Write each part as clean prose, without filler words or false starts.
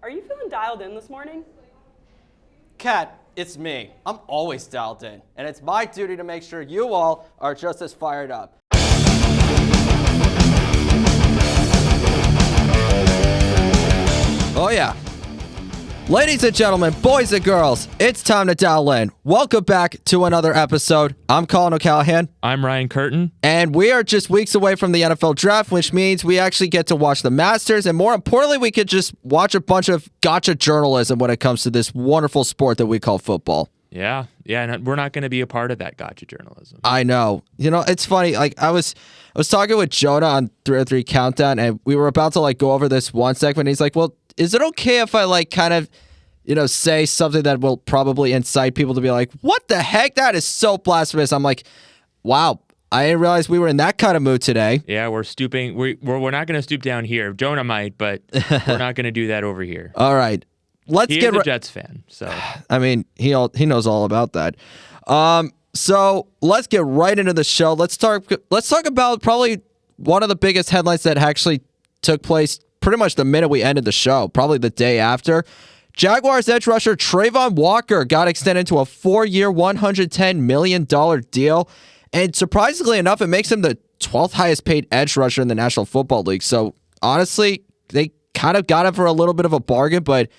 Are you feeling dialed in this morning? Kat, it's me. I'm always dialed in, and it's my duty to make sure you all are just as fired up. Oh yeah. Ladies and gentlemen, boys and girls, it's time to dial in. Welcome back to another episode. I'm Collin O'Callahan. I'm Ryan Curtin. And we are just weeks away from the NFL draft, which means we actually get to watch the Masters. And more importantly, we could just watch a bunch of gotcha journalism when it comes to this wonderful sport that we call football. Yeah, and we're not going to be a part of that gotcha journalism. I know. You know, it's funny. Like I was talking with Jonah on 303 Countdown, and we were about to go over this one segment. He's like, "Well, is it okay if I kind of, say something that will probably incite people to be like, what the heck? That is so blasphemous." I'm like, wow, I didn't realize we were in that kind of mood today. Yeah, we're stooping. We're not going to stoop down here. Jonah might, but we're not going to do that over here. All right. He's a Jets fan, so. I mean, he knows all about that. So let's get right into the show. Let's talk about probably one of the biggest headlines that actually took place pretty much the minute we ended the show, probably the day after. Jaguars edge rusher Travon Walker got extended to a 4-year, $110 million deal. And surprisingly enough, it makes him the 12th highest paid edge rusher in the National Football League. So honestly, they kind of got him for a little bit of a bargain, but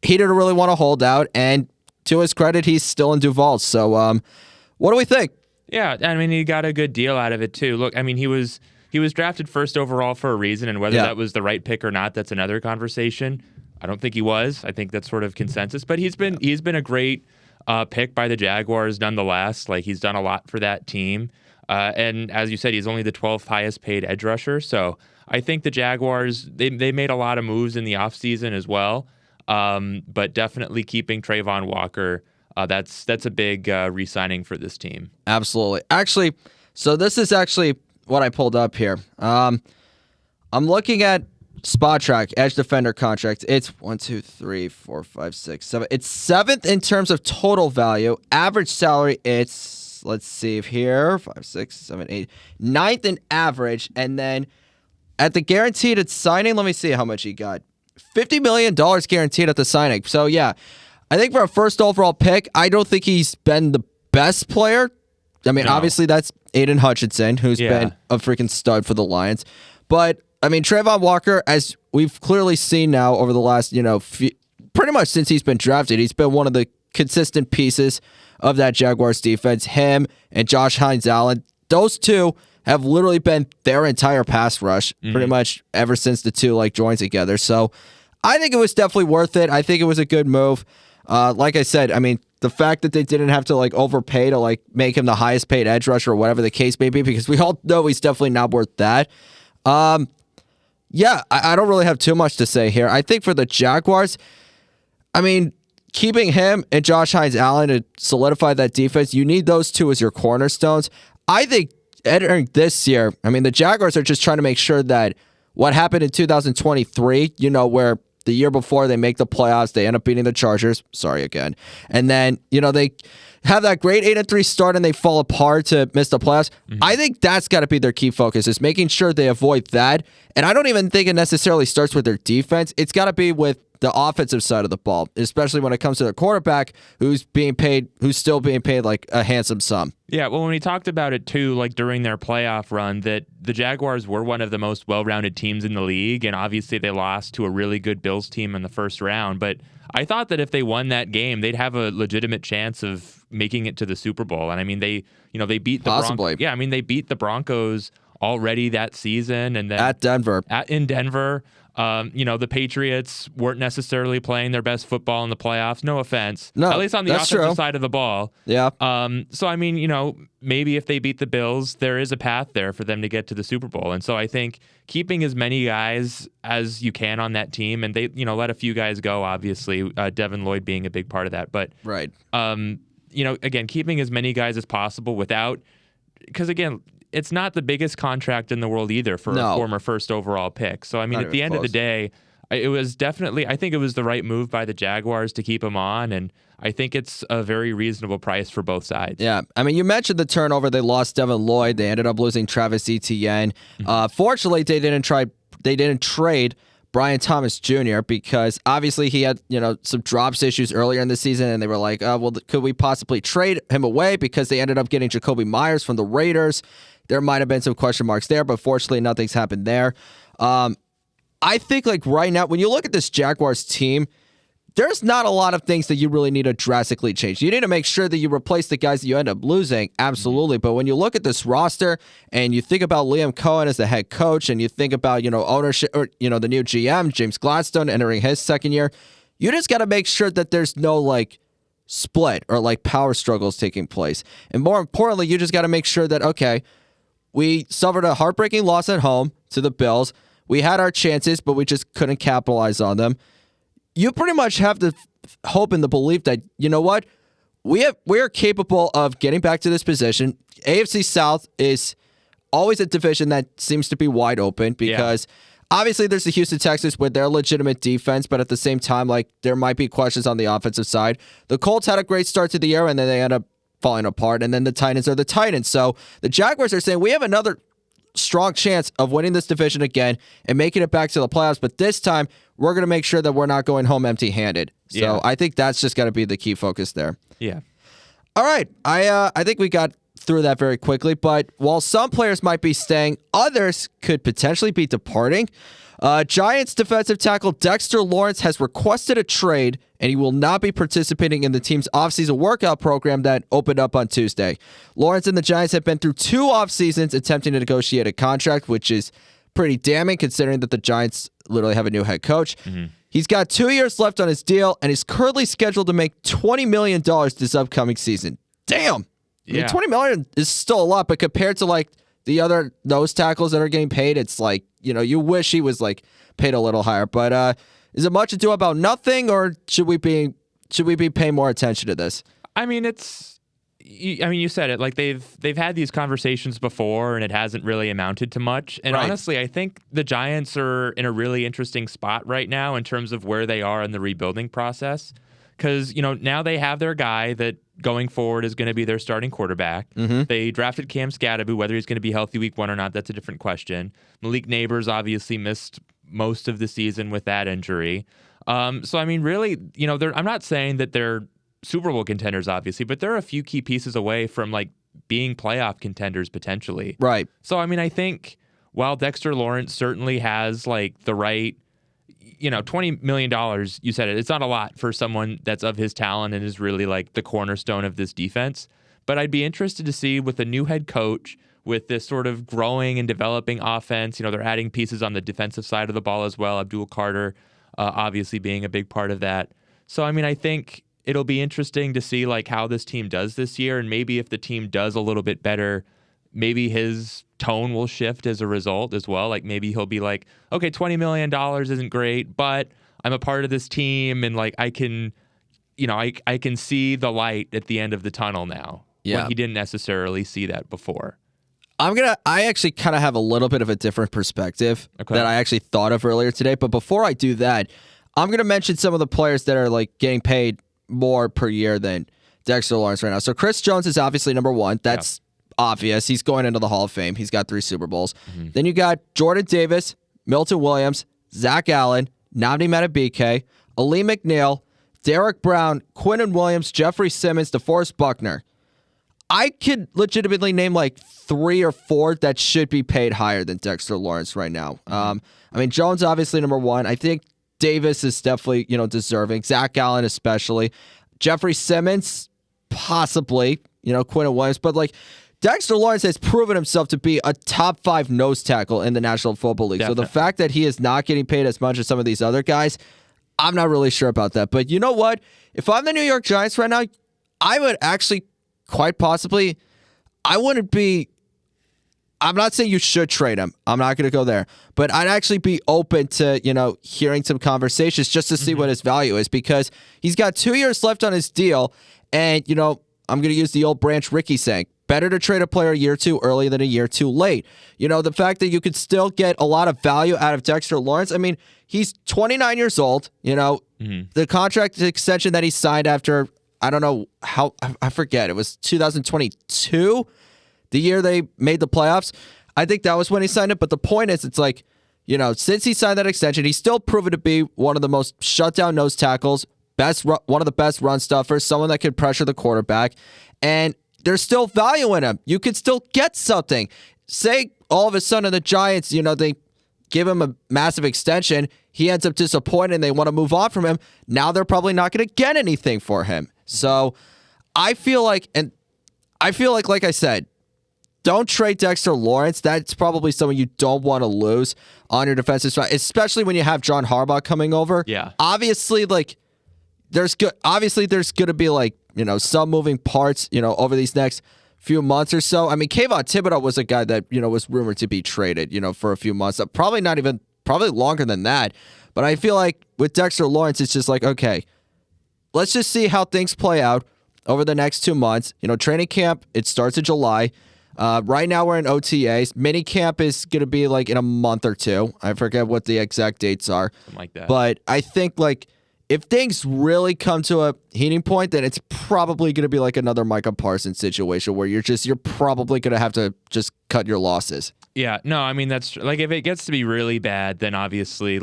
he didn't really want to hold out. And to his credit, he's still in Duval. So what do we think? Yeah, I mean, he got a good deal out of it too. Look, I mean, he was drafted first overall for a reason, and whether that was the right pick or not, that's another conversation. I don't think he was. I think that's sort of consensus. But he's been a great pick by the Jaguars nonetheless. He's done a lot for that team. And as you said, he's only the 12th highest paid edge rusher. So I think the Jaguars, they made a lot of moves in the offseason as well. But definitely keeping Travon Walker, that's a big re-signing for this team. Absolutely. Actually, so this is actually what I pulled up here. I'm looking at Spot Track Edge Defender contracts. It's 1, 2, 3, 4, 5, 6, 7. It's 7th in terms of total value. Average salary, it's, let's see here, 5, 6, 7, 8. 9th in average. And then at the guaranteed signing, let me see how much he got. $50 million guaranteed at the signing. So, yeah, I think for a first overall pick, I don't think he's been the best player. I mean, obviously, that's Aiden Hutchinson, who's been a freaking stud for the Lions. But, I mean, Travon Walker, as we've clearly seen now over the last, pretty much since he's been drafted, he's been one of the consistent pieces of that Jaguars defense. Him and Josh Hines-Allen, those two have literally been their entire pass rush pretty much ever since the two joined together. So I think it was definitely worth it. I think it was a good move. Like I said, I mean, the fact that they didn't have to overpay to make him the highest paid edge rusher or whatever the case may be, because we all know he's definitely not worth that. Yeah, I don't really have too much to say here. I think for the Jaguars, I mean, keeping him and Josh Hines-Allen to solidify that defense, you need those two as your cornerstones. I think entering this year, I mean, the Jaguars are just trying to make sure that what happened in 2023, where the year before they make the playoffs, they end up beating the Chargers. Sorry again. And then, they have that great 8-3 start and they fall apart to miss the playoffs. I think that's got to be their key focus, is making sure they avoid that. And I don't even think it necessarily starts with their defense. It's got to be with the offensive side of the ball, especially when it comes to the quarterback who's still being paid a handsome sum. Yeah, well, when we talked about it too, during their playoff run, that the Jaguars were one of the most well-rounded teams in the league, and obviously they lost to a really good Bills team in the first round. But I thought that if they won that game, they'd have a legitimate chance of making it to the Super Bowl. And I mean, they beat the Broncos. Yeah, I mean, they beat the Broncos already that season, and then in Denver. The Patriots weren't necessarily playing their best football in the playoffs. No offense. No, at least on the offensive side of the ball. Yeah. So, I mean, maybe if they beat the Bills, there is a path there for them to get to the Super Bowl. And so I think keeping as many guys as you can on that team, and they, let a few guys go, obviously, Devin Lloyd being a big part of that. But, right. Again, keeping as many guys as possible because, again, it's not the biggest contract in the world either for a former first overall pick. So, I mean, at the end of the day, it was definitely, I think it was the right move by the Jaguars to keep him on, and I think it's a very reasonable price for both sides. Yeah, I mean, you mentioned the turnover. They lost Devin Lloyd. They ended up losing Travis Etienne. Fortunately, they didn't trade Brian Thomas Jr. because obviously he had, some drops issues earlier in the season, and they were like, could we possibly trade him away because they ended up getting Jacoby Myers from the Raiders? There might have been some question marks there, but fortunately nothing's happened there. I think like right now, when you look at this Jaguars team, there's not a lot of things that you really need to drastically change. You need to make sure that you replace the guys that you end up losing, absolutely. But when you look at this roster and you think about Liam Cohen as the head coach and you think about, ownership or, the new GM, James Gladstone, entering his second year, you just got to make sure that there's no like split or like power struggles taking place. And more importantly, you just got to make sure that, okay, we suffered a heartbreaking loss at home to the Bills. We had our chances, but we just couldn't capitalize on them. You pretty much have the hope and the belief that, you know what, we are capable of getting back to this position. AFC South is always a division that seems to be wide open because obviously there's the Houston Texans with their legitimate defense, but at the same time, like there might be questions on the offensive side. The Colts had a great start to the year and then they end up falling apart, and then the Titans are the Titans. So the Jaguars are saying we have another strong chance of winning this division again and making it back to the playoffs, but this time we're going to make sure that we're not going home empty-handed. So I think that's just got to be the key focus there. Yeah. All right. I think we got through that very quickly, but while some players might be staying, others could potentially be departing. Giants defensive tackle Dexter Lawrence has requested a trade, and he will not be participating in the team's offseason workout program that opened up on Tuesday. Lawrence and the Giants have been through 2 offseasons attempting to negotiate a contract, which is pretty damning considering that the Giants literally have a new head coach. Mm-hmm. He's got 2 years left on his deal, and he's currently scheduled to make $20 million this upcoming season. Damn! I mean, $20 million is still a lot, but compared to like the other nose tackles that are getting paid, it's like, you wish he was like paid a little higher. But is it much ado about nothing, or should we be paying more attention to this? I mean, you said it. Like they've had these conversations before, and it hasn't really amounted to much. And honestly, I think the Giants are in a really interesting spot right now in terms of where they are in the rebuilding process. Because now they have their guy that going forward is going to be their starting quarterback. Mm-hmm. They drafted Cam Scadaboo. Whether he's going to be healthy week 1 or not, that's a different question. Malik Neighbors obviously missed most of the season with that injury. So I mean, really, I'm not saying that they're Super Bowl contenders, obviously, but they're a few key pieces away from like being playoff contenders potentially. Right. So I mean, I think while Dexter Lawrence certainly has like the right, $20 million, you said it, it's not a lot for someone that's of his talent and is really like the cornerstone of this defense. But I'd be interested to see with a new head coach, with this sort of growing and developing offense, they're adding pieces on the defensive side of the ball as well. Abdul Carter, obviously being a big part of that. So, I mean, I think it'll be interesting to see like how this team does this year, and maybe if the team does a little bit better, maybe his tone will shift as a result as well. Like maybe he'll be like, okay, $20 million isn't great, but I'm a part of this team, and like I can see the light at the end of the tunnel now. Yeah. When he didn't necessarily see that before. I actually kind of have a little bit of a different perspective that I actually thought of earlier today. But before I do that, I'm going to mention some of the players that are like getting paid more per year than Dexter Lawrence right now. So Chris Jones is obviously number 1. That's obvious. He's going into the Hall of Fame. He's got 3 Super Bowls. Mm-hmm. Then you got Jordan Davis, Milton Williams, Zach Allen, Nnamdi Madubuike, Ali McNeil, Derek Brown, Quinnen Williams, Jeffrey Simmons, DeForest Buckner. I could legitimately name like 3 or 4 that should be paid higher than Dexter Lawrence right now. I mean, Jones obviously number 1. I think Davis is definitely, deserving. Zach Allen especially. Jeffrey Simmons, possibly, Quinnen Williams. But like Dexter Lawrence has proven himself to be a top 5 nose tackle in the National Football League. Definitely. So the fact that he is not getting paid as much as some of these other guys, I'm not really sure about that. But you know what? If I'm the New York Giants right now, I would actually quite possibly, I'm not saying you should trade him. I'm not going to go there. But I'd actually be open to, hearing some conversations just to see what his value is, because he's got 2 years left on his deal. And, I'm going to use the old Branch Rickey saying, better to trade a player a year too early than a year too late. The fact that you could still get a lot of value out of Dexter Lawrence. I mean, he's 29 years old. The contract extension that he signed after, I don't know how, I forget. It was 2022, the year they made the playoffs. I think that was when he signed it. But the point is, it's like, since he signed that extension, he's still proven to be one of the most shutdown nose tackles, one of the best run stuffers, someone that can pressure the quarterback, and there's still value in him. You could still get something. Say all of a sudden the Giants, they give him a massive extension, he ends up disappointed and they want to move on from him. Now they're probably not going to get anything for him. So I feel like, like I said, don't trade Dexter Lawrence. That's probably someone you don't want to lose on your defensive side, especially when you have John Harbaugh coming over. Yeah. Obviously, there's going to be some moving parts, over these next few months or so. I mean, Kayvon Thibodeau was a guy that, was rumored to be traded, for a few months. Probably longer than that. But I feel like with Dexter Lawrence, it's just like, okay, let's just see how things play out over the next 2 months. Training camp, it starts in July. Right now we're in OTAs. Mini camp is going to be in a month or two. I forget what the exact dates are. Something like that. But I think if things really come to a heating point, then it's probably going to be another Micah Parsons situation where you're probably going to have to just cut your losses. Yeah, no, I mean, that's if it gets to be really bad, then obviously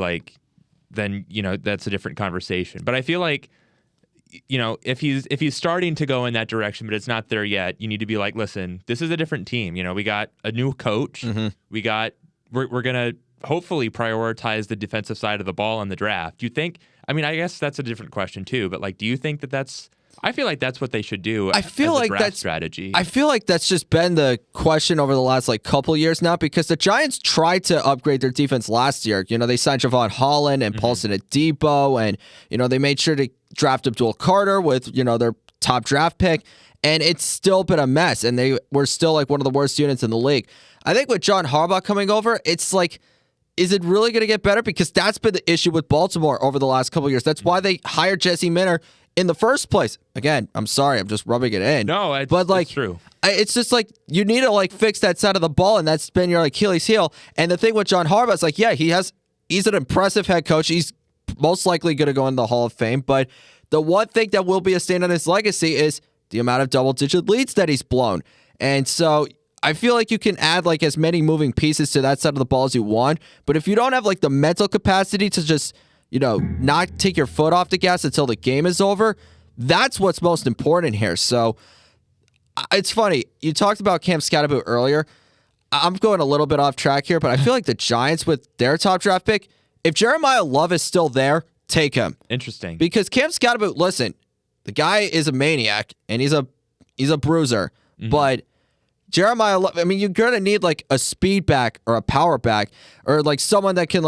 then that's a different conversation. But I feel like, if he's starting to go in that direction, but it's not there yet, you need to be listen, this is a different team. We got a new coach. Mm-hmm. We're gonna hopefully prioritize the defensive side of the ball in the draft. Do you think? I mean, I guess that's a different question too. But do you think that's? I feel like that's what they should do. I feel as a like draft that's strategy. I feel like that's just been the question over the last couple years now, because the Giants tried to upgrade their defense last year. They signed Javon Holland and Paulson Adebo, and they made sure to draft Abdul Carter with their top draft pick, and it's still been a mess. And they were still one of the worst units in the league. I think with John Harbaugh coming over, it's is it really going to get better? Because that's been the issue with Baltimore over the last couple of years. That's why they hired Jesse Minter in the first place. Again, I'm sorry, I'm just rubbing it in. No, it's true. It's just you need to fix that side of the ball, and that's been your Achilles heel. And the thing with John Harbaugh is he's an impressive head coach. He's most likely going to go in the Hall of Fame. But the one thing that will be a stain on his legacy is the amount of double-digit leads that he's blown. And so I feel like you can add as many moving pieces to that side of the ball as you want. But if you don't have the mental capacity to just not take your foot off the gas until the game is over, that's what's most important here. So it's funny. You talked about Cam Scatterboot earlier. I'm going a little bit off track here, but I feel like the Giants with their top draft pick, if Jeremiah Love is still there, take him. Interesting. Because Cam Scatterboot, listen, the guy is a maniac and he's a bruiser. Mm-hmm. But Jeremiah Love, I mean, you're going to need a speed back or a power back or someone that can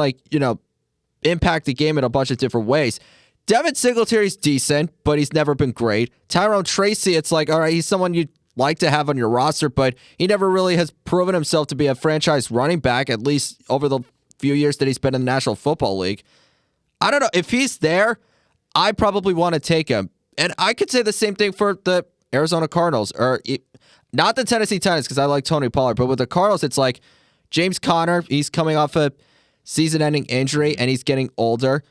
impact the game in a bunch of different ways. Devin Singletary's decent, but he's never been great. Tyrone Tracy, it's all right, he's someone you'd like to have on your roster, but he never really has proven himself to be a franchise running back, at least over the few years that he's been in the National Football League. I don't know. If he's there, I probably want to take him. And I could say the same thing for the Arizona Cardinals, or not the Tennessee Titans, because I like Tony Pollard, but with the Cardinals, it's James Conner, he's coming off a season-ending injury, and he's getting older.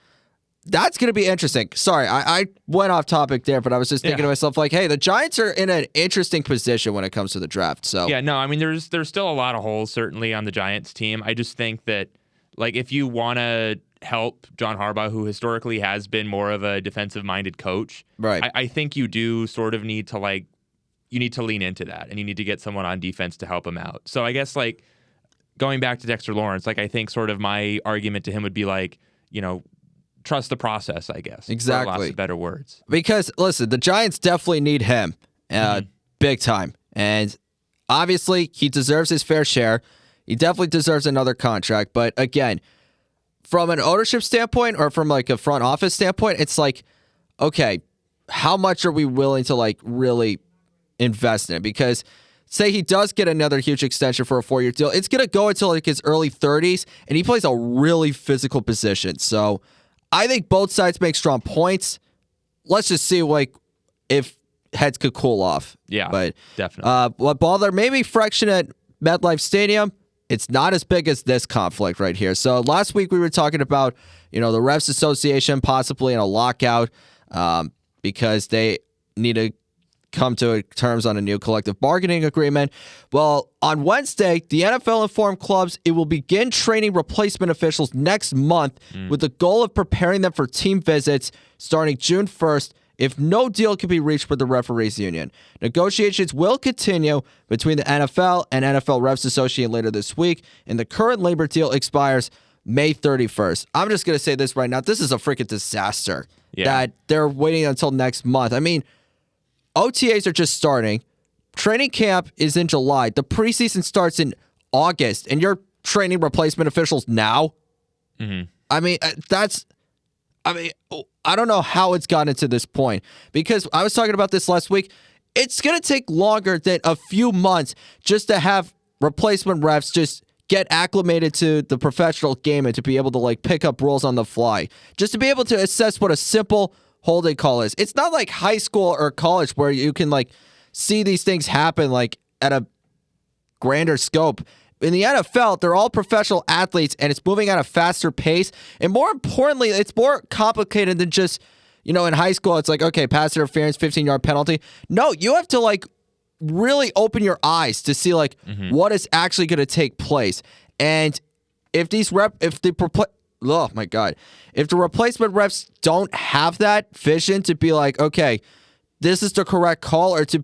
That's going to be interesting. Sorry, I went off topic there, but I was just thinking to myself, hey, the Giants are in an interesting position when it comes to the draft. So yeah, no, I mean, there's still a lot of holes, certainly, on the Giants team. I just think that, if you want to help John Harbaugh, who historically has been more of a defensive-minded coach, right? I think you do sort of need to, you need to lean into that, and you need to get someone on defense to help him out. So I guess, going back to Dexter Lawrence, I think sort of my argument to him would be trust the process, I guess. Exactly. For lots of better words. Because, listen, the Giants definitely need him big time. And obviously, he deserves his fair share. He definitely deserves another contract. But again, from an ownership standpoint or from a front office standpoint, it's okay, how much are we willing to really invest in it? Because say he does get another huge extension for a 4-year deal, it's going to go until his early 30s, and he plays a really physical position. So I think both sides make strong points. Let's just see if heads could cool off. Yeah, but definitely. While there may be friction at MetLife Stadium, it's not as big as this conflict right here. So last week we were talking about the Refs Association possibly in a lockout because they need to come to terms on a new collective bargaining agreement. Well, on Wednesday, the NFL informed clubs it will begin training replacement officials next month with the goal of preparing them for team visits starting June 1st if no deal can be reached with the referees union. Negotiations will continue between the NFL and NFL Refs Association later this week, and the current labor deal expires May 31st. I'm just going to say this right now. This is a freaking disaster that they're waiting until next month. I mean, OTAs are just starting. Training camp is in July. The preseason starts in August, and you're training replacement officials now? I mean, I don't know how it's gotten to this point, because I was talking about this last week. It's going to take longer than a few months just to have replacement refs just get acclimated to the professional game and to be able to like pick up rules on the fly. Just to be able to assess what a simple holding call is. It's not like high school or college where you can like see these things happen like at a grander scope. In the NFL, they're all professional athletes, and it's moving at a faster pace. And more importantly, it's more complicated than just, in high school, it's like, okay, pass interference, 15-yard penalty. No, you have to like really open your eyes to see like what is actually going to take place. And if the replacement refs don't have that vision to be like, okay, this is the correct call, or to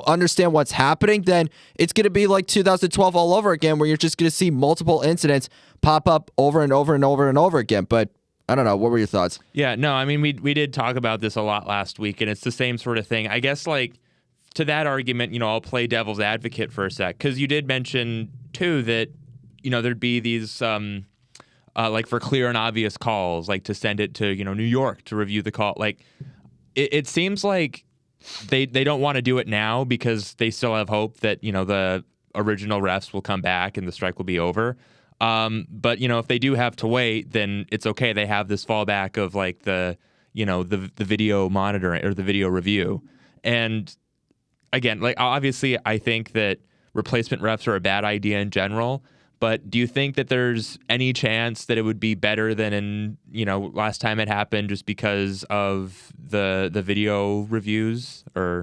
understand what's happening, then it's going to be like 2012 all over again, where you're just going to see multiple incidents pop up over and over and over and over again. But I don't know. What were your thoughts? Yeah, no, I mean, we did talk about this a lot last week, and it's the same sort of thing. I guess, like, to that argument, I'll play devil's advocate for a sec, because you did mention, too, that, there'd be these, like, for clear and obvious calls, like, to send it to, New York to review the call. Like, it seems like they don't want to do it now because they still have hope that, the original refs will come back and the strike will be over. But, if they do have to wait, then it's okay. They have this fallback of like the video monitoring or the video review. And again, like, obviously I think that replacement refs are a bad idea in general, but do you think that there's any chance that it would be better than last time it happened just because of the video reviews? Or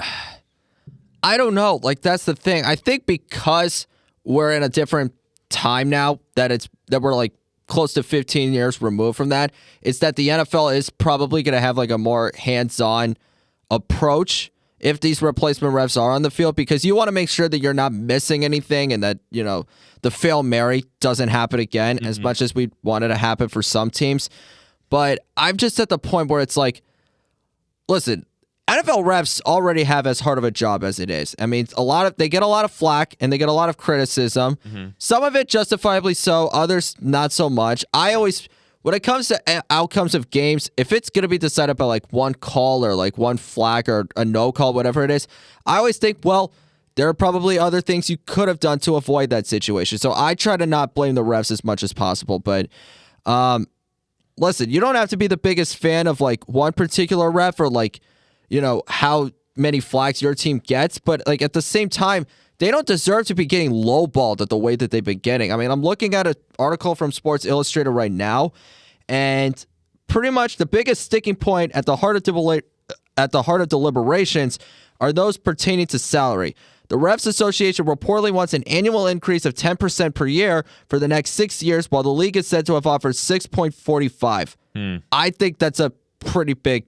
I don't know. Like, that's the thing. I think because we're in a different time now, that we're like close to 15 years removed from that, it's that the NFL is probably going to have like a more hands-on approach if these replacement refs are on the field, because you want to make sure that you're not missing anything and that, the Hail Mary doesn't happen again, as much as we wanted to happen for some teams. But I'm just at the point where it's like, listen, NFL refs already have as hard of a job as it is. I mean, they get a lot of flack and they get a lot of criticism. Some of it justifiably so, others not so much. When it comes to outcomes of games, if it's going to be decided by like one call or like one flag or a no call, whatever it is, I always think, well, there are probably other things you could have done to avoid that situation. So I try to not blame the refs as much as possible. But listen, you don't have to be the biggest fan of like one particular ref or like, how many flags your team gets. But like at the same time, they don't deserve to be getting lowballed at the way that they've been getting. I mean, I'm looking at an article from Sports Illustrated right now, and pretty much the biggest sticking point at the heart of deliberations are those pertaining to salary. The Refs Association reportedly wants an annual increase of 10% per year for the next 6 years, while the league is said to have offered 6.45. I think that's a pretty big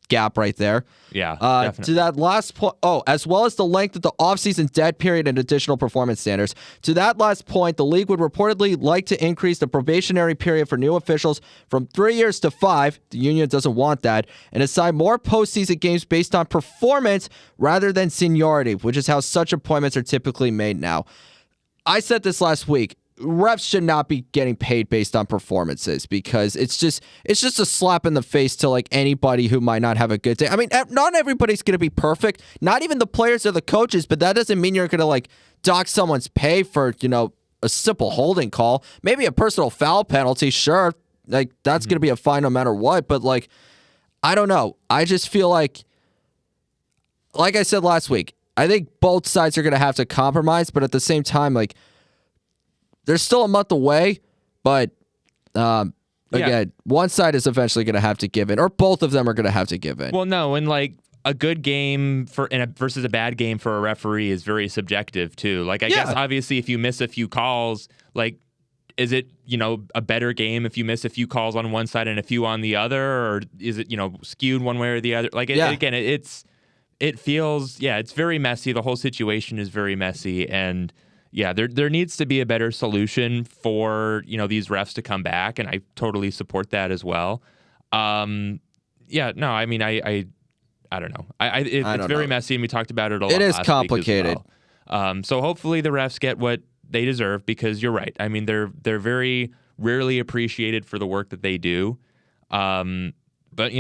gap right there. Yeah, definitely. To that last point, as well as the length of the offseason dead period and additional performance standards. To that last point, the league would reportedly like to increase the probationary period for new officials from 3 years to 5. The union doesn't want that, and assign more postseason games based on performance rather than seniority, which is how such appointments are typically made now. I said this last week. Refs should not be getting paid based on performances, because it's just a slap in the face to like anybody who might not have a good day. I mean, not everybody's going to be perfect, not even the players or the coaches, but that doesn't mean you're going to like dock someone's pay for, a simple holding call. Maybe a personal foul penalty, sure. Like that's going to be a fine no matter what, but like I don't know. I just feel like I said last week, I think both sides are going to have to compromise, but at the same time, like, there's still a month away, but again, one side is eventually going to have to give in, or both of them are going to have to give in. Well, no, and like a good game versus a bad game for a referee is very subjective too. Like I guess obviously if you miss a few calls, like is it, a better game if you miss a few calls on one side and a few on the other, or is it, skewed one way or the other? Like again, it feels it's very messy. The whole situation is very messy, and there needs to be a better solution for these refs to come back, and I totally support that as well. I mean I don't know. It's very messy, and we talked about it a lot. It is last complicated. Week as well. So hopefully the refs get what they deserve, because you're right. I mean, they're very rarely appreciated for the work that they do. But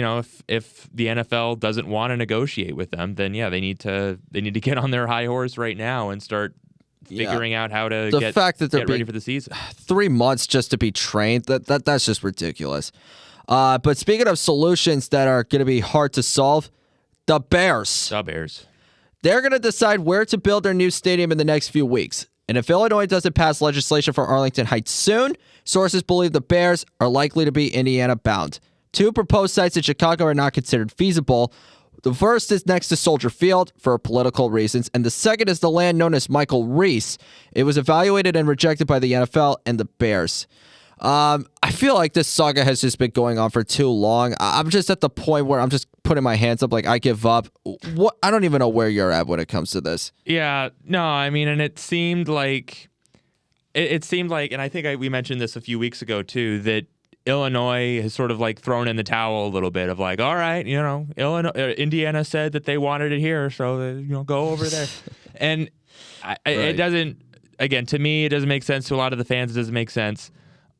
if the NFL doesn't want to negotiate with them, then they need to get on their high horse right now and start figuring out how to get ready for the season. 3 months just to be trained, that's just ridiculous. But speaking of solutions that are going to be hard to solve, the Bears. They're going to decide where to build their new stadium in the next few weeks. And if Illinois doesn't pass legislation for Arlington Heights soon, sources believe the Bears are likely to be Indiana bound. 2 proposed sites in Chicago are not considered feasible. The first is next to Soldier Field for political reasons, and the second is the land known as Michael Reese. It was evaluated and rejected by the NFL and the Bears. I feel like this saga has just been going on for too long. I'm just at the point where I'm just putting my hands up, like I give up. What? I don't even know where you're at when it comes to this. Yeah, no, I mean, and it seemed like, and I think we mentioned this a few weeks ago too, that Illinois has sort of like thrown in the towel a little bit of like, all right, Indiana said that they wanted it here, so go over there, and it doesn't. Again, to me, it doesn't make sense. To a lot of the fans, it doesn't make sense.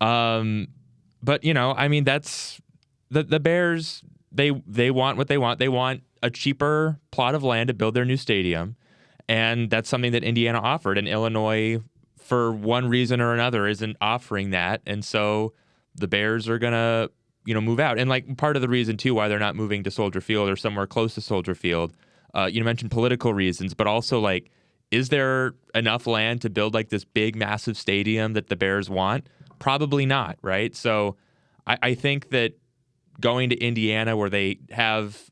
But I mean, that's the Bears. They want what they want. They want a cheaper plot of land to build their new stadium, and that's something that Indiana offered, and Illinois, for one reason or another, isn't offering that, and so the Bears are gonna move out. And like part of the reason too why they're not moving to Soldier Field or somewhere close to Soldier Field, you mentioned political reasons, but also like, is there enough land to build like this big massive stadium that the Bears want? Probably not, right? So I think that going to Indiana, where they have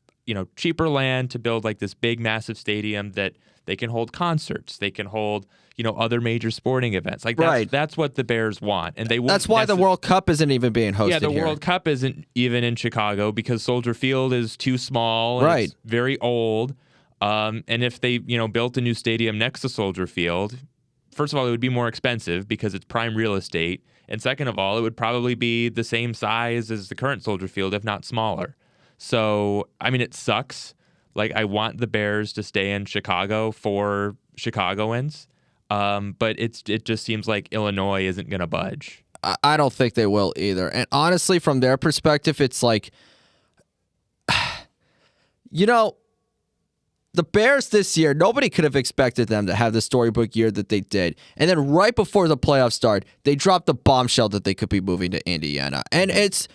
cheaper land to build like this big massive stadium that they can hold concerts, they can hold other major sporting events, like that's what the Bears want, and that's why the World Cup isn't even being hosted. Yeah, the here. World Cup isn't even in Chicago because Soldier Field is too small, and it's very old. And if they built a new stadium next to Soldier Field, first of all, it would be more expensive because it's prime real estate. And second of all, it would probably be the same size as the current Soldier Field, if not smaller. So, I mean, it sucks. Like, I want the Bears to stay in Chicago for Chicagoans. But it just seems like Illinois isn't going to budge. I don't think they will either. And honestly, from their perspective, it's like, the Bears this year, nobody could have expected them to have the storybook year that they did. And then right before the playoffs start, they dropped the bombshell that they could be moving to Indiana. And it's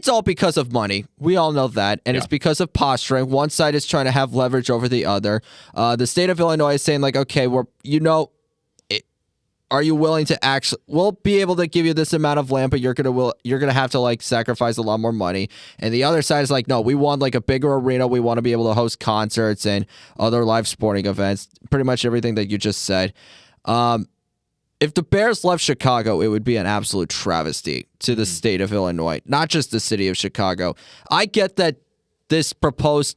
all because of money. We all know that. And it's because of posturing. One side is trying to have leverage over the other. The state of Illinois is saying like, okay, are you willing to we'll be able to give you this amount of land, but you're gonna have to like sacrifice a lot more money. And the other side is like, no, we want like a bigger arena. We want to be able to host concerts and other live sporting events. Pretty much everything that you just said. If the Bears left Chicago, it would be an absolute travesty to the state of Illinois, not just the city of Chicago. I get that this proposed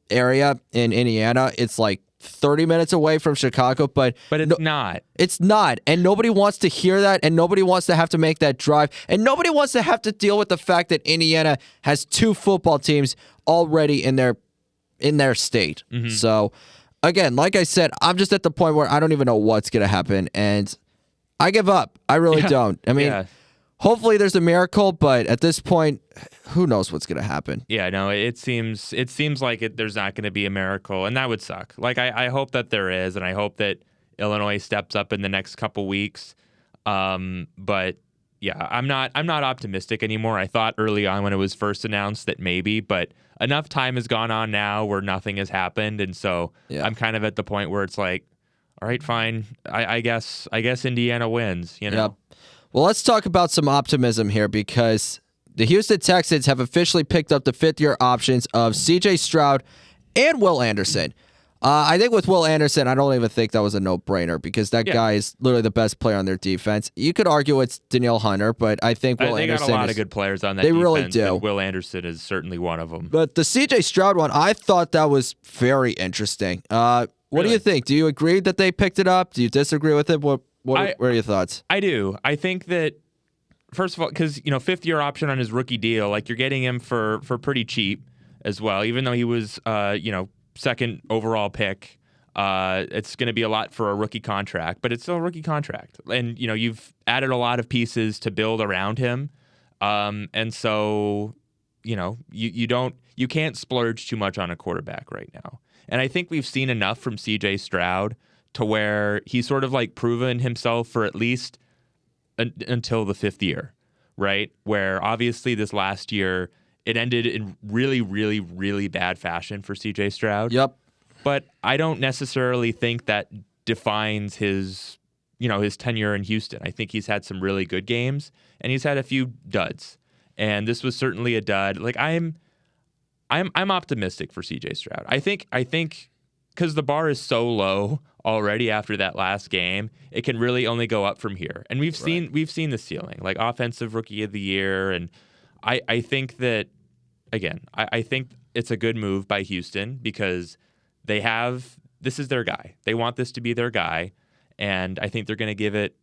area in Indiana, it's like 30 minutes away from Chicago, but it's not. It's not. And nobody wants to hear that, and nobody wants to have to make that drive, and nobody wants to have to deal with the fact that Indiana has 2 football teams already in their state. Mm-hmm. So, again, like I said, I'm just at the point where I don't even know what's going to happen, and I give up. I really don't. I mean, hopefully there's a miracle, but at this point, who knows what's going to happen? Yeah, no, it seems like there's not going to be a miracle, and that would suck. Like, I hope that there is, and I hope that Illinois steps up in the next couple weeks. But yeah, I'm not optimistic anymore. I thought early on when it was first announced that maybe, but enough time has gone on now where nothing has happened, and so I'm kind of at the point where it's like, all right, fine. I guess Indiana wins. Yep. Well, let's talk about some optimism here because the Houston Texans have officially picked up the 5th-year options of C.J. Stroud and Will Anderson. I think with Will Anderson, I don't even think that was a no-brainer because that guy is literally the best player on their defense. You could argue it's Danielle Hunter, but I think Will Anderson. They got a lot of good players on that they defense. They really do. And Will Anderson is certainly one of them. But the C.J. Stroud one, I thought that was very interesting. What do you think? Do you agree that they picked it up? Do you disagree with it? What are your thoughts? I do. I think that, first of all, because, fifth-year option on his rookie deal, like you're getting him for pretty cheap as well, even though he was, second overall pick. It's going to be a lot for a rookie contract, but it's still a rookie contract. And, you've added a lot of pieces to build around him. And so, you can't splurge too much on a quarterback right now. And I think we've seen enough from CJ Stroud to where he's sort of like proven himself for at least until the fifth year, right? Where obviously this last year, it ended in really, really, really bad fashion for CJ Stroud. Yep. But I don't necessarily think that defines his tenure in Houston. I think he's had some really good games and he's had a few duds. And this was certainly a dud. Like I'm optimistic for CJ Stroud. I think because the bar is so low already after that last game, it can really only go up from here. And we've seen the ceiling, like offensive rookie of the year. And I think that, again, I think it's a good move by Houston because this is their guy. They want this to be their guy. And I think they're going to give it,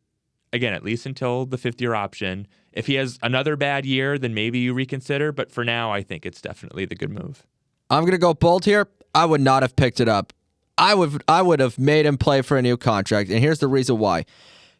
again, at least until the fifth-year option. If he has another bad year, then maybe you reconsider. But for now, I think it's definitely the good move. I'm going to go bold here. I would not have picked it up. I would have made him play for a new contract. And here's the reason why.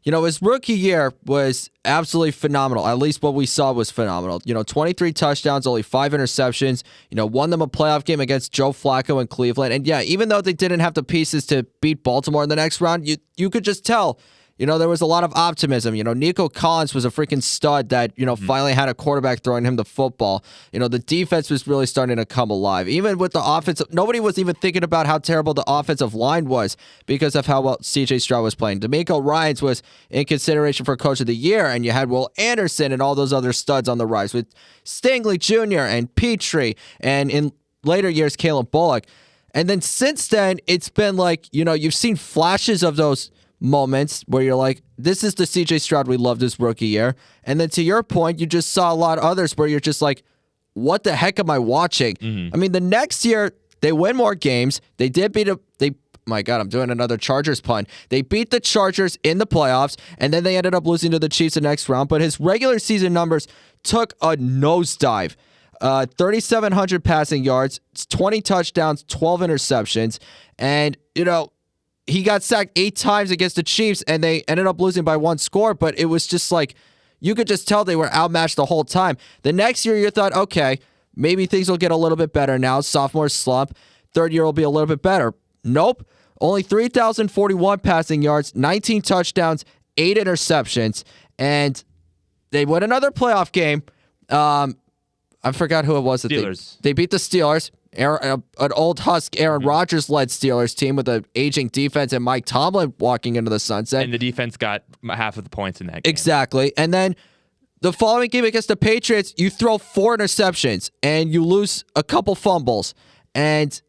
His rookie year was absolutely phenomenal. At least what we saw was phenomenal. 23 touchdowns, only 5 interceptions. Won them a playoff game against Joe Flacco in Cleveland. And yeah, even though they didn't have the pieces to beat Baltimore in the next round, you could just tell, there was a lot of optimism. Nico Collins was a freaking stud that, finally had a quarterback throwing him the football. The defense was really starting to come alive. Even with the offensive, nobody was even thinking about how terrible the offensive line was because of how well C.J. Stroud was playing. D'Amico Ryans was in consideration for Coach of the Year, and you had Will Anderson and all those other studs on the rise with Stingley Jr. and Petrie, and in later years, Caleb Bullock. And then since then, it's been like, you've seen flashes of those moments where you're like, this is the CJ Stroud we loved his rookie year. And then to your point, you just saw a lot of others where you're just like, what the heck am I watching? Mm-hmm. I mean, the next year, they win more games. They did beat my God, I'm doing another Chargers pun. They beat the Chargers in the playoffs, and then they ended up losing to the Chiefs the next round. But his regular season numbers took a nosedive. 3,700 passing yards, 20 touchdowns, 12 interceptions. And, he got sacked 8 times against the Chiefs, and they ended up losing by 1 score, but it was just like, you could just tell they were outmatched the whole time. The next year, you thought, okay, maybe things will get a little bit better now. Sophomore slump. Third year will be a little bit better. Nope. Only 3,041 passing yards, 19 touchdowns, 8 interceptions, and they win another playoff game. I forgot who it was. Steelers. They beat the Steelers. An old Husk Aaron Rodgers-led Steelers team with an aging defense and Mike Tomlin walking into the sunset. And the defense got half of the points in that game. Exactly. And then the following game against the Patriots, you throw 4 interceptions and you lose a couple fumbles. And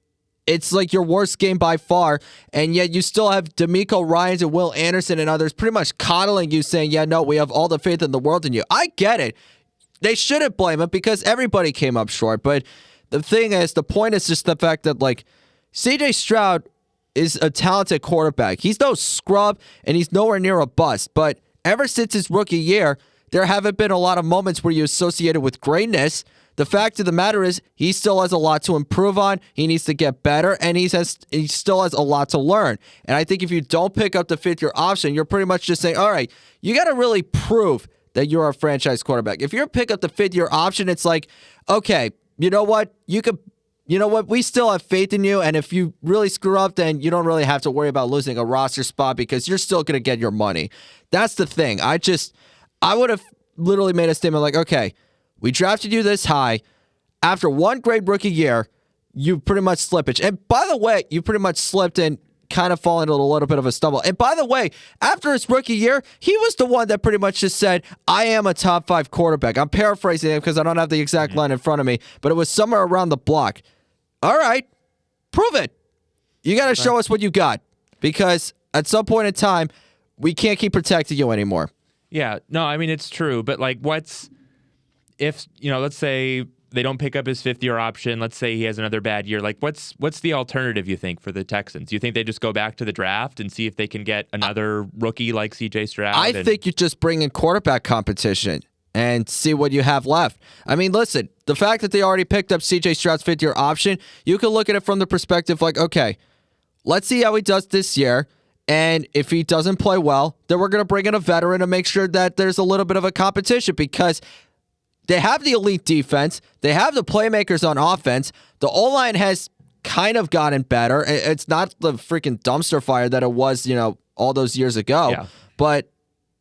it's like your worst game by far. And yet you still have D'Amico Ryans and Will Anderson and others pretty much coddling you, saying, yeah, no, we have all the faith in the world in you. I get it. They shouldn't blame him because everybody came up short. But the thing is, the point is just the fact that, like, CJ Stroud is a talented quarterback. He's no scrub, and he's nowhere near a bust. But ever since his rookie year, there haven't been a lot of moments where you associate it with greatness. The fact of the matter is, he still has a lot to improve on. He needs to get better, and he still has a lot to learn. And I think if you don't pick up the fifth-year option, you're pretty much just saying, all right, you got to really prove that you're a franchise quarterback. If you pick up the fifth-year option, it's like, okay, you know what? We still have faith in you, and if you really screw up, then you don't really have to worry about losing a roster spot because you're still going to get your money. That's the thing. I would have literally made a statement like, okay, we drafted you this high. After one great rookie year, you pretty much slippage. And by the way, you pretty much slipped and kind of fallen into a little bit of a stumble. And by the way, after his rookie year, he was the one that pretty much just said, I am a top 5 quarterback. I'm paraphrasing it because I don't have the exact line in front of me, but it was somewhere around the block. All right, prove it. You got to show us what you got, because at some point in time, we can't keep protecting you anymore. Yeah, no, I mean, it's true. But like, if, let's say they don't pick up his fifth-year option. Let's say he has another bad year. Like, what's the alternative, you think, for the Texans? You think they just go back to the draft and see if they can get another rookie like C.J. Stroud? I think you just bring in quarterback competition and see what you have left. I mean, listen, the fact that they already picked up C.J. Stroud's fifth-year option, you can look at it from the perspective like, okay, let's see how he does this year. And if he doesn't play well, then we're going to bring in a veteran to make sure that there's a little bit of a competition, because they have the elite defense. They have the playmakers on offense. The O-line has kind of gotten better. It's not the freaking dumpster fire that it was, all those years ago. Yeah. But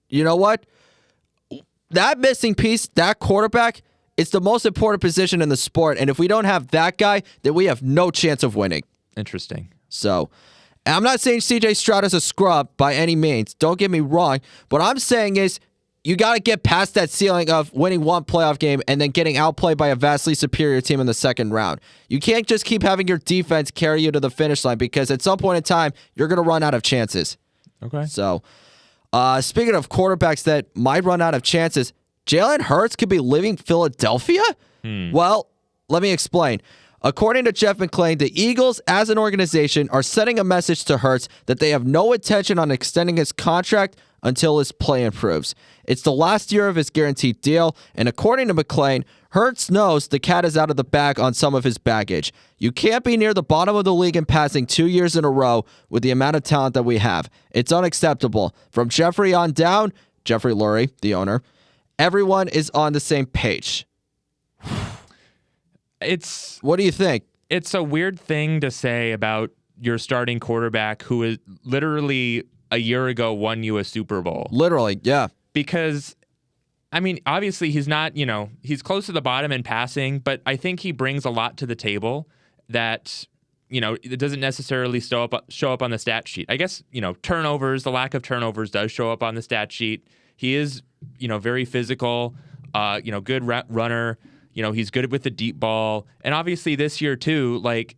you know what? That missing piece, that quarterback, it's the most important position in the sport. And if we don't have that guy, then we have no chance of winning. Interesting. So, I'm not saying C.J. Stroud is a scrub by any means. Don't get me wrong. What I'm saying is you got to get past that ceiling of winning one playoff game and then getting outplayed by a vastly superior team in the second round. You can't just keep having your defense carry you to the finish line, because at some point in time, you're going to run out of chances. Okay. So, speaking of quarterbacks that might run out of chances, Jalen Hurts could be leaving Philadelphia? Well, let me explain. According to Jeff McClain, the Eagles, as an organization, are sending a message to Hurts that they have no intention on extending his contract until his play improves. It's the last year of his guaranteed deal, and according to McClain, Hurts knows the cat is out of the bag on some of his baggage. You can't be near the bottom of the league in passing 2 years in a row with the amount of talent that we have. It's unacceptable. From Jeffrey on down, Jeffrey Lurie, the owner, everyone is on the same page. What do you think? It's a weird thing to say about your starting quarterback who is literally a year ago won you a Super Bowl. Literally, yeah. Because, I mean, obviously he's not, he's close to the bottom in passing, but I think he brings a lot to the table that, it doesn't necessarily show up on the stat sheet. I guess, turnovers, the lack of turnovers does show up on the stat sheet. He is, very physical, good runner. He's good with the deep ball. And obviously this year too, like,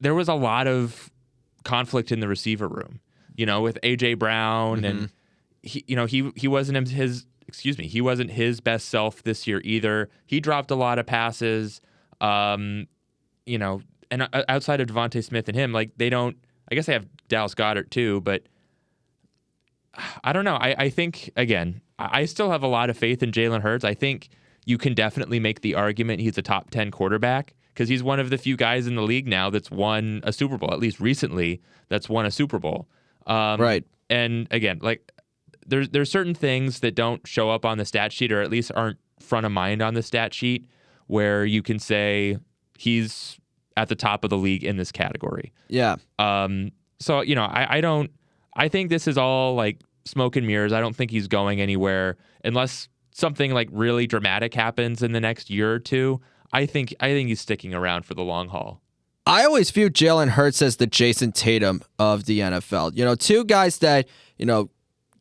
there was a lot of conflict in the receiver room, with A.J. Brown and he wasn't he wasn't his best self this year either. He dropped a lot of passes, and outside of Devontae Smith and him, like, I guess they have Dallas Goedert too, but I don't know. I think, again, I still have a lot of faith in Jalen Hurts. I think you can definitely make the argument he's a top 10 quarterback, because he's one of the few guys in the league now that's won a Super Bowl, at least recently, that's won a Super Bowl. Right. And again, like, there's certain things that don't show up on the stat sheet, or at least aren't front of mind on the stat sheet, where you can say he's at the top of the league in this category. Yeah. So, I think this is all like smoke and mirrors. I don't think he's going anywhere unless something like really dramatic happens in the next year or two. I think he's sticking around for the long haul. I always view Jalen Hurts as the Jason Tatum of the NFL. Two guys that,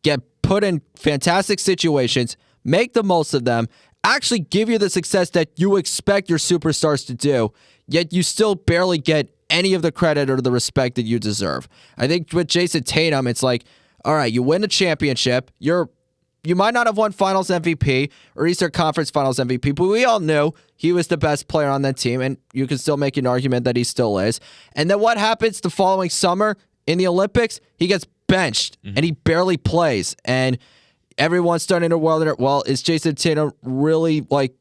get put in fantastic situations, make the most of them, actually give you the success that you expect your superstars to do, yet you still barely get any of the credit or the respect that you deserve. I think with Jason Tatum, it's like, all right, you win a championship, you might not have won Finals MVP or Eastern Conference Finals MVP, but we all knew he was the best player on that team, and you can still make an argument that he still is. And then what happens the following summer in the Olympics? He gets benched, and he barely plays. And everyone's starting to wonder, well, is Jason Tatum really, like,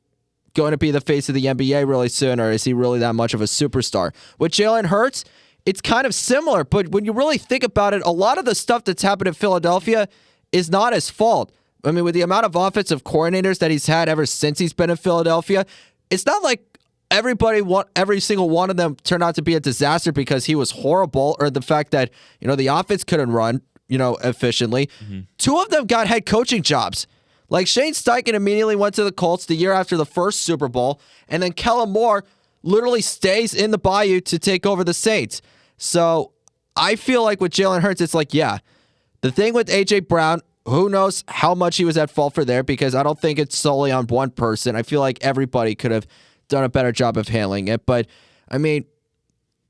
going to be the face of the NBA really soon, or is he really that much of a superstar? With Jalen Hurts, it's kind of similar, but when you really think about it, a lot of the stuff that's happened in Philadelphia is not his fault. I mean, with the amount of offensive coordinators that he's had ever since he's been in Philadelphia, it's not like every single one of them turned out to be a disaster because he was horrible, or the fact that, the offense couldn't run, efficiently. Two of them got head coaching jobs. Like, Shane Steichen immediately went to the Colts the year after the first Super Bowl, and then Kellen Moore literally stays in the Bayou to take over the Saints. So I feel like with Jalen Hurts, it's like, yeah, the thing with A.J. Brown, who knows how much he was at fault for there, because I don't think it's solely on one person. I feel like everybody could have done a better job of handling it. But, I mean,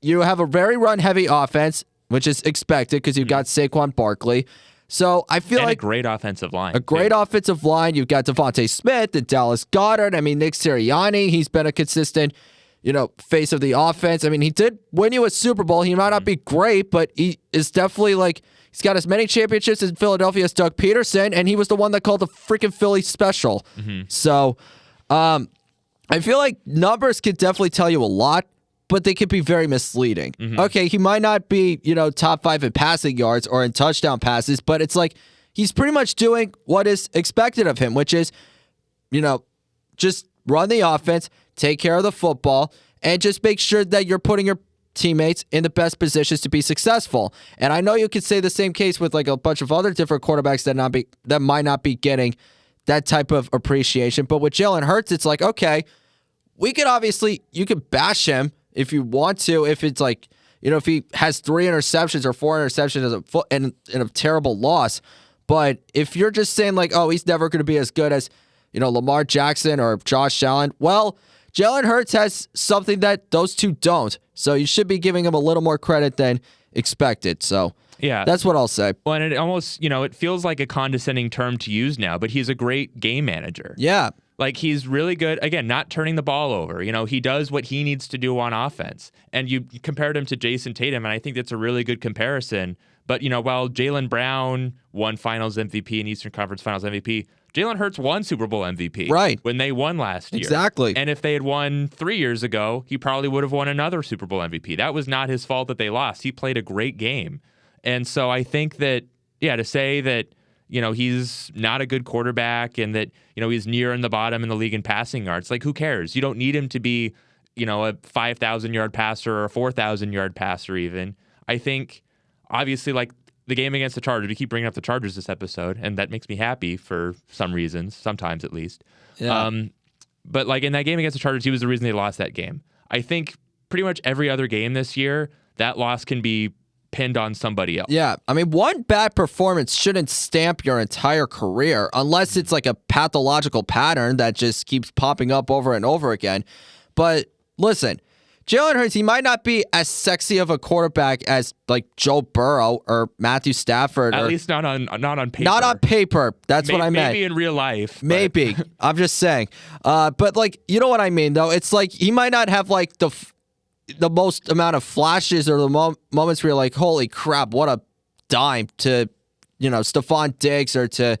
you have a very run-heavy offense, which is expected because you've got Saquon Barkley. So I feel like a great offensive line. A great offensive line. You've got Devontae Smith and Dallas Goedert. I mean, Nick Sirianni, he's been a consistent, face of the offense. I mean, he did win you a Super Bowl. He might not be great, but he is definitely he's got as many championships in Philadelphia as Doug Peterson, and he was the one that called the freaking Philly special. So I feel like numbers could definitely tell you a lot, but they could be very misleading. Okay, he might not be, top 5 in passing yards or in touchdown passes, but it's like he's pretty much doing what is expected of him, which is, just run the offense, take care of the football, and just make sure that you're putting your teammates in the best positions to be successful. And I know you could say the same case with a bunch of other different quarterbacks that might not be getting that type of appreciation. But with Jalen Hurts, it's like, okay, you could bash him if you want to, if it's if he has 3 interceptions or 4 interceptions in a terrible loss. But if you're just saying he's never going to be as good as, Lamar Jackson or Josh Allen, well, Jalen Hurts has something that those two don't. So you should be giving him a little more credit than expected. So yeah, that's what I'll say. Well, and it almost, it feels like a condescending term to use now, but he's a great game manager. Yeah. He's really good, again, not turning the ball over. He does what he needs to do on offense. And you compared him to Jason Tatum, and I think that's a really good comparison. But, while Jaylen Brown won Finals MVP and Eastern Conference Finals MVP, Jalen Hurts won Super Bowl MVP. Right. When they won last year. Exactly. And if they had won 3 years ago, he probably would have won another Super Bowl MVP. That was not his fault that they lost. He played a great game. And so I think that, to say that, he's not a good quarterback and that, he's near in the bottom in the league in passing yards. Who cares? You don't need him to be, a 5,000-yard passer or a 4,000-yard passer even. I think, obviously, the game against the Chargers, we keep bringing up the Chargers this episode, and that makes me happy for some reasons, sometimes at least. Yeah. But, in that game against the Chargers, he was the reason they lost that game. I think pretty much every other game this year, that loss can be pinned on somebody else. Yeah. I mean, one bad performance shouldn't stamp your entire career unless it's a pathological pattern that just keeps popping up over and over again. But listen, Jalen Hurts, he might not be as sexy of a quarterback as Joe Burrow or Matthew Stafford. At least not on paper. Not on paper. That's what I meant. Maybe in real life. Maybe. I'm just saying. But you know what I mean, though? It's he might not have the most amount of flashes or the moments where you're like, holy crap, what a dime to, Stephon Diggs or to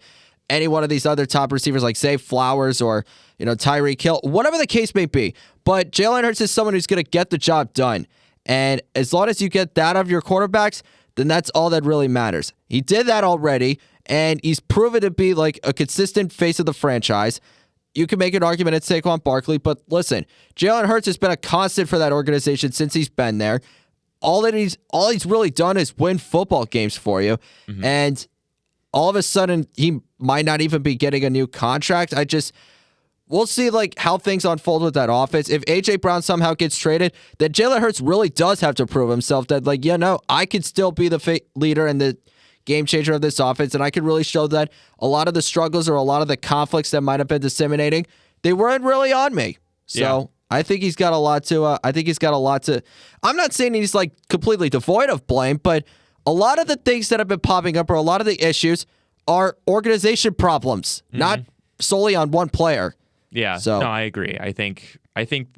any one of these other top receivers like Zay Flowers or, Tyreek Hill, whatever the case may be. But Jalen Hurts is someone who's going to get the job done. And as long as you get that of your quarterbacks, then that's all that really matters. He did that already, and he's proven to be a consistent face of the franchise. You can make an argument at Saquon Barkley, but listen, Jalen Hurts has been a constant for that organization since he's been there. All he's really done is win football games for you, and all of a sudden he might not even be getting a new contract. We'll see how things unfold with that offense. If AJ Brown somehow gets traded, then Jalen Hurts really does have to prove himself that I could still be the leader and the game changer of this offense, and I could really show that a lot of the struggles or a lot of the conflicts that might have been disseminating, they weren't really on me. So yeah. I think he's got a lot to. I'm not saying he's completely devoid of blame, but a lot of the things that have been popping up or a lot of the issues are organization problems, not solely on one player. Yeah. So no, I agree. I think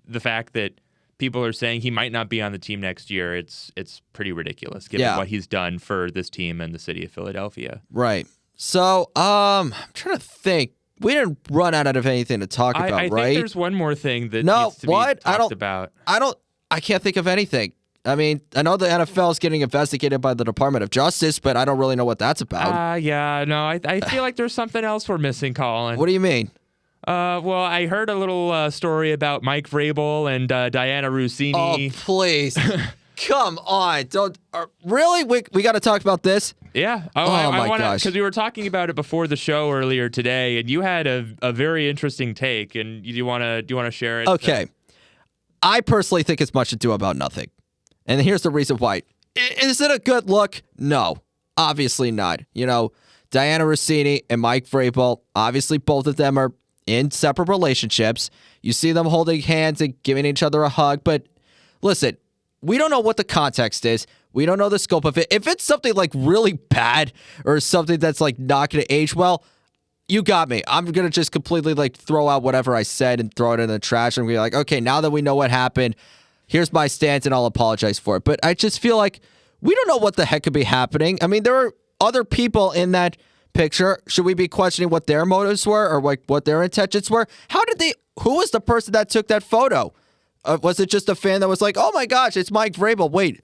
the fact that people are saying he might not be on the team next year, it's pretty ridiculous given what he's done for this team and the city of Philadelphia. Right. So, I'm trying to think. We didn't run out of anything to talk about, right? I think there's one more thing that needs to be talked about. I can't think of anything. I mean, I know the NFL is getting investigated by the Department of Justice, but I don't really know what that's about. I feel like there's something else we're missing, Colin. What do you mean? Well, I heard a little story about Mike Vrabel and Diana Rossini. Oh, please. Come on. Really? We got to talk about this? Yeah. My gosh. Because we were talking about it before the show earlier today, and you had a very interesting take, and do you want to share it? Okay. I personally think it's much ado about nothing. And here's the reason why. Is it a good look? No. Obviously not. Diana Rossini and Mike Vrabel, obviously both of them are in separate relationships. You see them holding hands and giving each other a hug. But listen, we don't know what the context is. We don't know the scope of it. If it's something like really bad or something that's like not going to age well, you got me. I'm going to just completely like throw out whatever I said and throw it in the trash and be like, okay, now that we know what happened, here's my stance and I'll apologize for it. But I just feel like we don't know what the heck could be happening. I mean, there are other people in that picture. Should we be questioning what their motives were or like what their intentions were? Who was the person that took that photo? Was it just a fan that was like, oh my gosh, it's Mike Vrabel. Wait,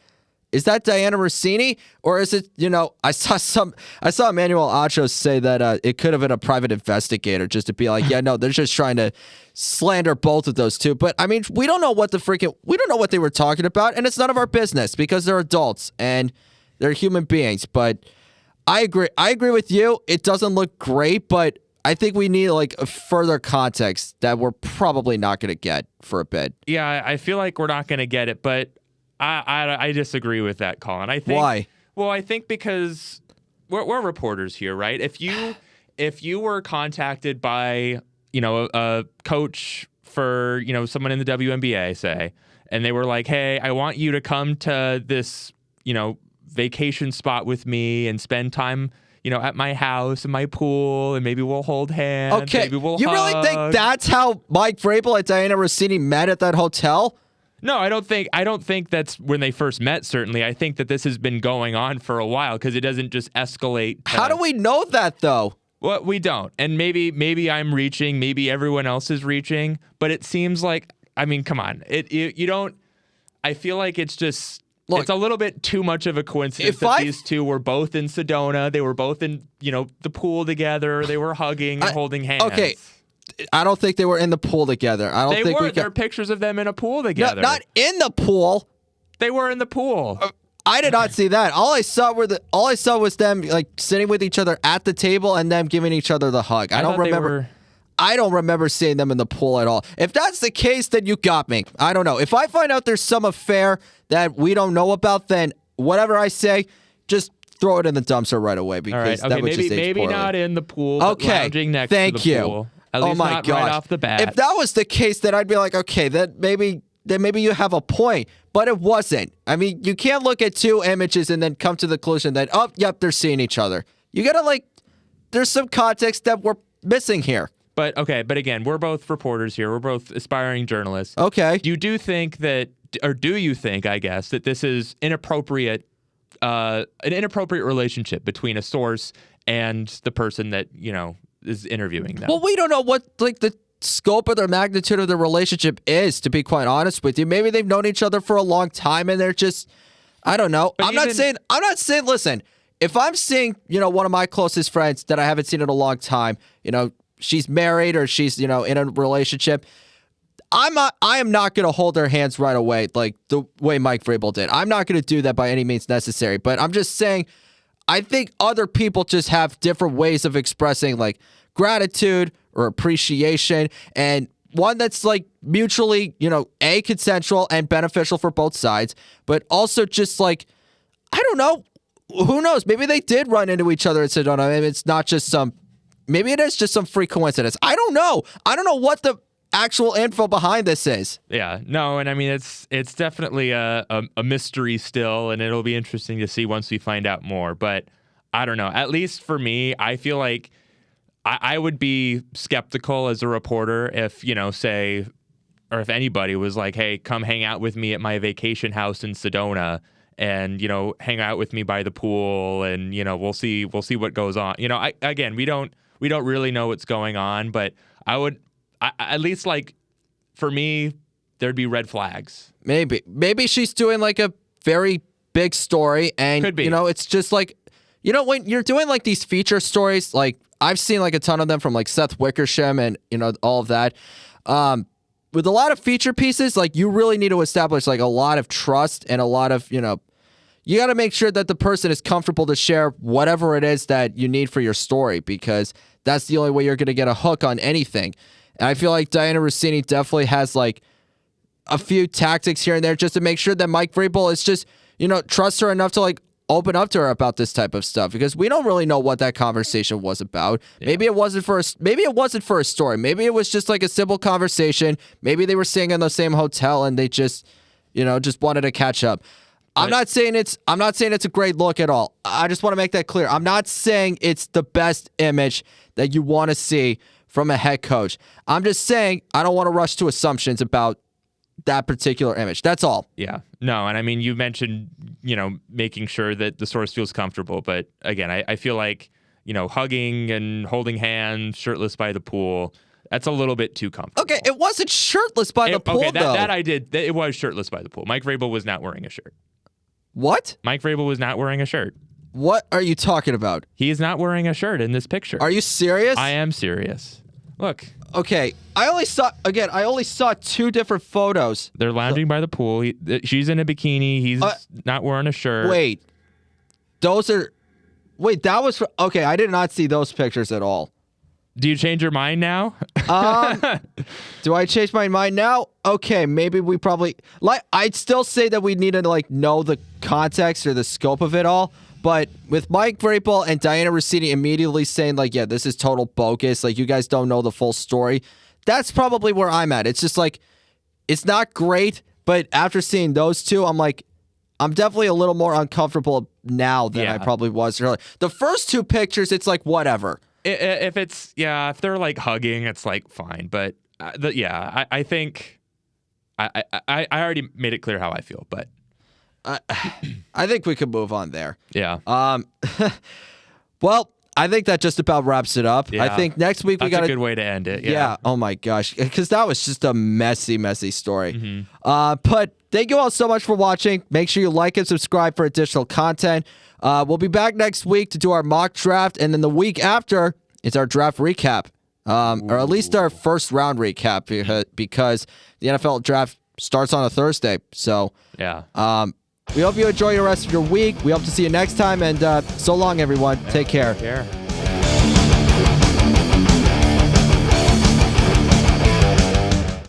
is that Diana Rossini? Or is it, I saw Emmanuel Acho say that it could have been a private investigator just to be like, yeah, no, they're just trying to slander both of those two. But I mean, we don't know what they were talking about, and it's none of our business because they're adults and they're human beings. But I agree with you. It doesn't look great, but I think we need like a further context that we're probably not going to get for a bit. Yeah, I feel like we're not going to get it, but I disagree with that, Colin. I think why? Well, I think because we're reporters here, right? If you were contacted by a coach for someone in the WNBA, say, and they were like, hey, I want you to come to this vacation spot with me and spend time at my house and my pool, and maybe we'll hold hands. Okay, maybe we'll you hug. really think that's how Mike Vrabel and Diana Rossini met at that hotel? No, I don't think that's when they first met, certainly. I think that this has been going on for a while because it doesn't just escalate. How do we know that, though? Well, we don't. And maybe I'm reaching, maybe everyone else is reaching, but it seems like, I mean, come on. You don't, I feel like it's just, it's a little bit too much of a coincidence that these two were both in Sedona. They were both in, the pool together. They were hugging and holding hands. Okay. I don't think they were in the pool together. There are pictures of them in a pool together. No, not in the pool. They were in the pool. I did not see that. All I saw was them like sitting with each other at the table and them giving each other the hug. I don't remember seeing them in the pool at all. If that's the case, then you got me. I don't know. If I find out there's some affair that we don't know about, then whatever I say, just throw it in the dumpster right away because that would just age maybe poorly. Not in the pool, but lounging next to the pool. At least not right off the bat. If that was the case, then I'd be like, okay, then maybe you have a point. But it wasn't. I mean, you can't look at two images and then come to the conclusion that, oh, yep, they're seeing each other. You gotta there's some context that we're missing here. But again, we're both reporters here. We're both aspiring journalists. Okay. Do you think, I guess, that this is an inappropriate relationship between a source and the person that, is interviewing them? Well, we don't know what the scope or the magnitude of the relationship is, to be quite honest with you. Maybe they've known each other for a long time and they're just, I don't know. I'm not saying, listen, if I'm seeing, one of my closest friends that I haven't seen in a long time, she's married or she's, in a relationship, I am not going to hold their hands right away like the way Mike Vrabel did. I'm not going to do that by any means necessary, but I'm just saying, I think other people just have different ways of expressing gratitude or appreciation, and one that's mutually, consensual and beneficial for both sides, but also just I don't know, who knows? Maybe they did run into each other at Sedona. Maybe it's not just maybe it is just some freak coincidence. I don't know. I don't know what the actual info behind this is. Yeah, no, and I mean it's definitely a mystery still, and it'll be interesting to see once we find out more. But I don't know. At least for me, I feel like I would be skeptical as a reporter if if anybody was like, "Hey, come hang out with me at my vacation house in Sedona, and hang out with me by the pool, and we'll see what goes on." We don't really know what's going on, but I would. At least, for me, there'd be red flags. Maybe she's doing a very big story, and could be. It's just when you're doing these feature stories, I've seen a ton of them from Seth Wickersham and all of that. With a lot of feature pieces, you really need to establish a lot of trust and a lot of you got to make sure that the person is comfortable to share whatever it is that you need for your story, because that's the only way you're going to get a hook on anything. And I feel like Diana Rossini definitely has a few tactics here and there just to make sure that Mike Vrabel is just, trusts her enough to open up to her about this type of stuff, because we don't really know what that conversation was about. Yeah. Maybe it wasn't for a story. Maybe it was just a simple conversation. Maybe they were staying in the same hotel and they just, just wanted to catch up. I'm not saying it's a great look at all. I just want to make that clear. I'm not saying it's the best image that you want to see from a head coach. I'm just saying I don't want to rush to assumptions about that particular image. That's all. Yeah. No, and I mean, you mentioned, making sure that the source feels comfortable. But again, I feel like, hugging and holding hands, shirtless by the pool, that's a little bit too comfortable. Okay, it wasn't shirtless by the pool, okay, though. that I did. It was shirtless by the pool. Mike Vrabel was not wearing a shirt. What? Mike Vrabel was not wearing a shirt. What are you talking about? He is not wearing a shirt in this picture. Are you serious? I am serious. Look. Okay, I only saw 2 different photos. They're lounging by the pool. She's in a bikini. He's not wearing a shirt. Wait. That was okay, I did not see those pictures at all. Do you change your mind now? Do I change my mind now? Okay, maybe we probably I'd still say that we need to know the context or the scope of it all. But with Mike Vrabel and Diana Rossini immediately saying yeah, this is total bogus, you guys don't know the full story, that's probably where I'm at. It's just it's not great, but after seeing those 2, I'm definitely a little more uncomfortable now than I probably was earlier. The first 2 pictures, it's whatever. If they're hugging, it's fine. But I think I already made it clear how I feel. But I think we could move on there. Yeah. Well, I think that just about wraps it up. Yeah. I think next week we got a good way to end it. Yeah. Oh my gosh, because that was just a messy story. Mm-hmm. But thank you all so much for watching. Make sure you like and subscribe for additional content. We'll be back next week to do our mock draft, and then the week after it's our draft recap, or at least our first round recap, because the NFL draft starts on a Thursday. So yeah. We hope you enjoy the rest of your week. We hope to see you next time, and so long, everyone. Take care.